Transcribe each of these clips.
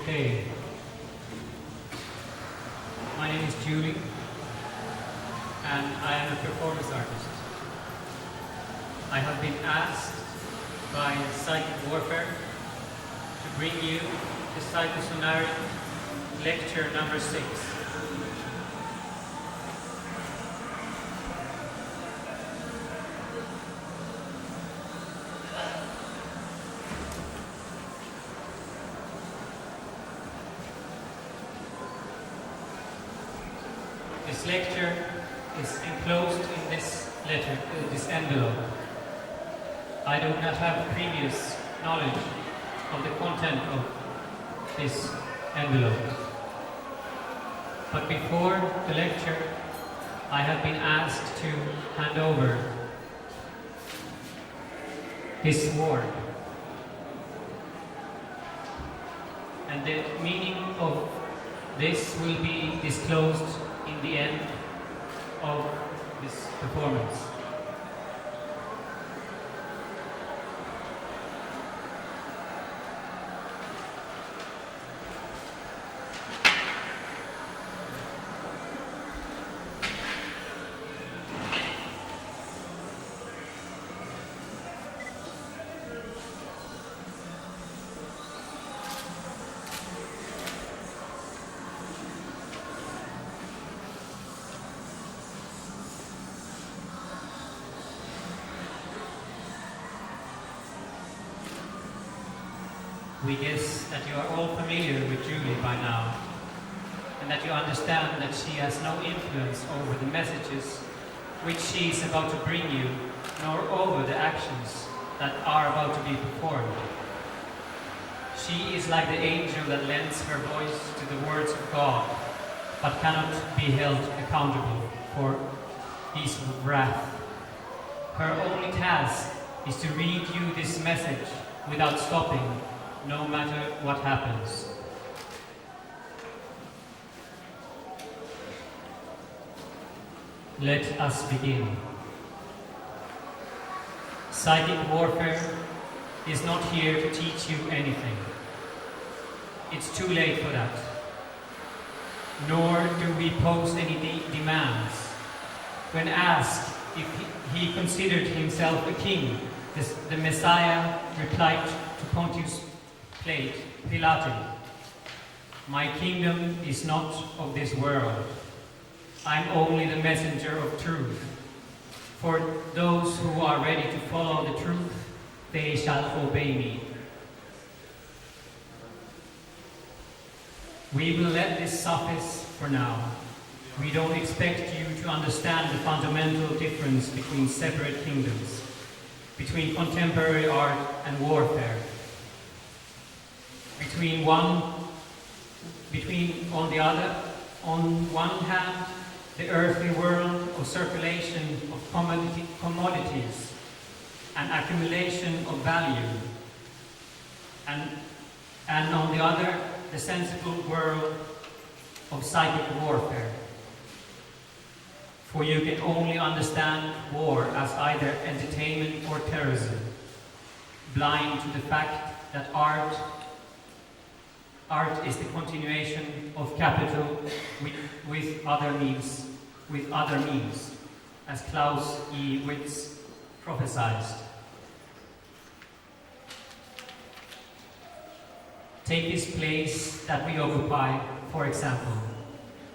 Okay. My name is Julie, and I am a performance artist. I have been asked by Psychic Warfare to bring you the Psychosonoric lecture number 6. This lecture is enclosed in this letter, this envelope. I do not have previous knowledge of the content of this envelope. But before the lecture, I have been asked to hand over this sword. And the meaning of this will be disclosed in the end of this performance. We guess that you are all familiar with Julie by now, and that you understand that she has no influence over the messages which she is about to bring you, nor over the actions that are about to be performed. She is like the angel that lends her voice to the words of God, but cannot be held accountable for his wrath. Her only task is to read you this message without stopping, no matter what happens. Let us begin. Psychic warfare is not here to teach you anything. It's too late for that. Nor do we pose any demands. When asked if he considered himself a king, the Messiah replied to Pontius Pilate, "My kingdom is not of this world. I'm only the messenger of truth. For those who are ready to follow the truth, they shall obey me." We will let this suffice for now. We don't expect you to understand the fundamental difference between separate kingdoms, between contemporary art and warfare, on one hand, the earthly world of circulation of commodities and accumulation of value, and on the other, the sensible world of psychic warfare. For you can only understand war as either entertainment or terrorism, blind to the fact that art is the continuation of capital with other means, as Klaus E. Witz prophesied. Take this place that we occupy, for example.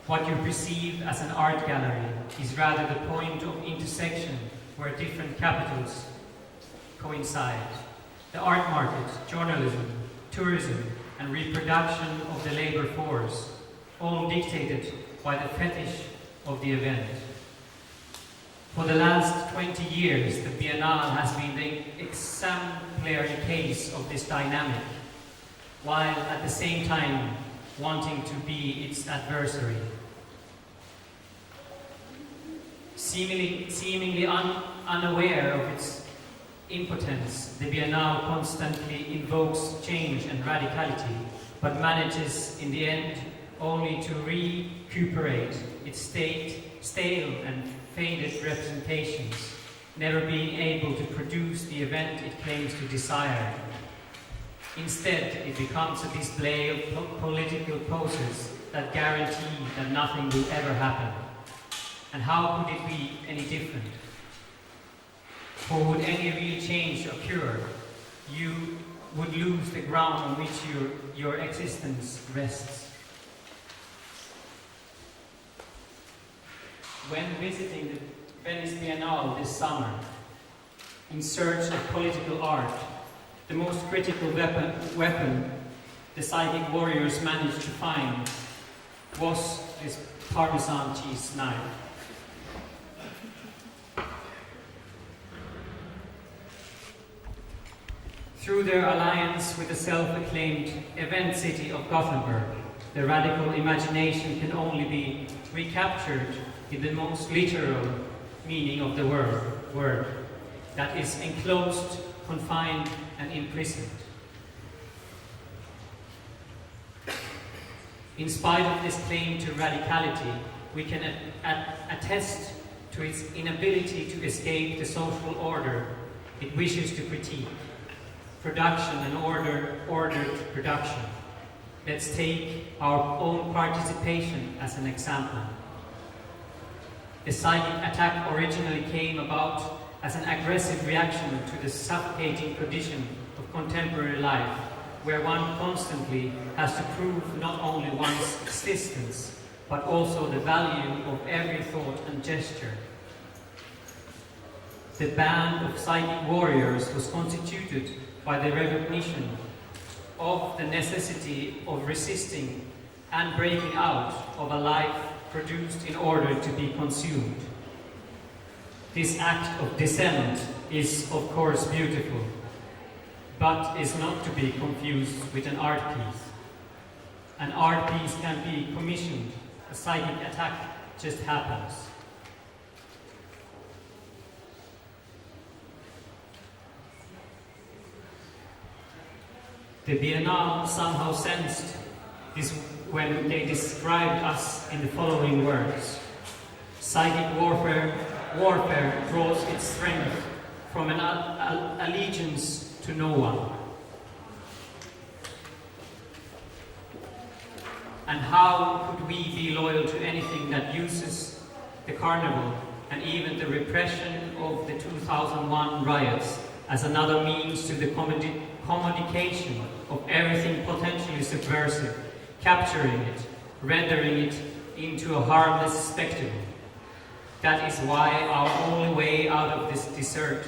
What you perceive as an art gallery is rather the point of intersection where different capitals coincide. The art market, journalism, tourism, and reproduction of the labor force, all dictated by the fetish of the event. For the last 20 years, the Biennale has been the exemplary case of this dynamic, while at the same time wanting to be its adversary. Seemingly unaware of its impotence, the Biennale constantly invokes change and radicality, but manages in the end only to recuperate its stale and faded representations, never being able to produce the event it claims to desire. Instead, it becomes a display of political poses that guarantee that nothing will ever happen. And how could it be any different? For would any real change occur, you would lose the ground on which your existence rests. When visiting the Venice Biennale this summer, in search of political art, the most critical weapon the psychic warriors managed to find was this Parmesan cheese knife. Through their alliance with the self-acclaimed event city of Gothenburg, the radical imagination can only be recaptured in the most literal meaning of the word, that is enclosed, confined, and imprisoned. In spite of this claim to radicality, we can attest to its inability to escape the social order it wishes to critique. Production and ordered production. Let's take our own participation as an example. The psychic attack originally came about as an aggressive reaction to the suffocating condition of contemporary life, where one constantly has to prove not only one's existence, but also the value of every thought and gesture. The band of psychic warriors was constituted by the recognition of the necessity of resisting and breaking out of a life produced in order to be consumed. This act of descent is, of course, beautiful, but is not to be confused with an art piece. An art piece can be commissioned, a psychic attack just happens. The Biennale somehow sensed this when they described us in the following words. Psychic warfare draws its strength from an allegiance to no one. And how could we be loyal to anything that uses the carnival and even the repression of the 2001 riots as another means to the commodification of everything potentially subversive, capturing it, rendering it into a harmless spectacle? That is why our only way out of this desert,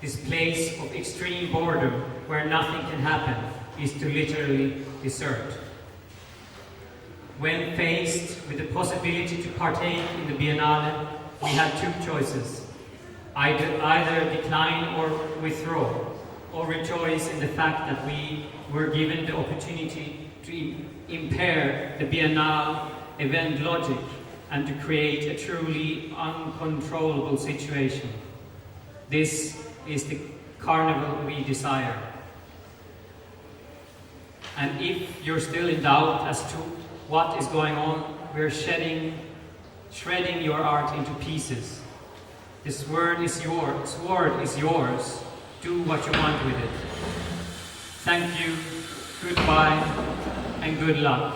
this place of extreme boredom where nothing can happen, is to literally desert. When faced with the possibility to partake in the Biennale, we had two choices: either decline or withdraw, or rejoice in the fact that we were given the opportunity to impair the Biennale event logic and to create a truly uncontrollable situation. This is the carnival we desire. And if you're still in doubt as to what is going on, we're shredding your art into pieces. This sword is yours. Do what you want with it. Thank you, goodbye, and good luck.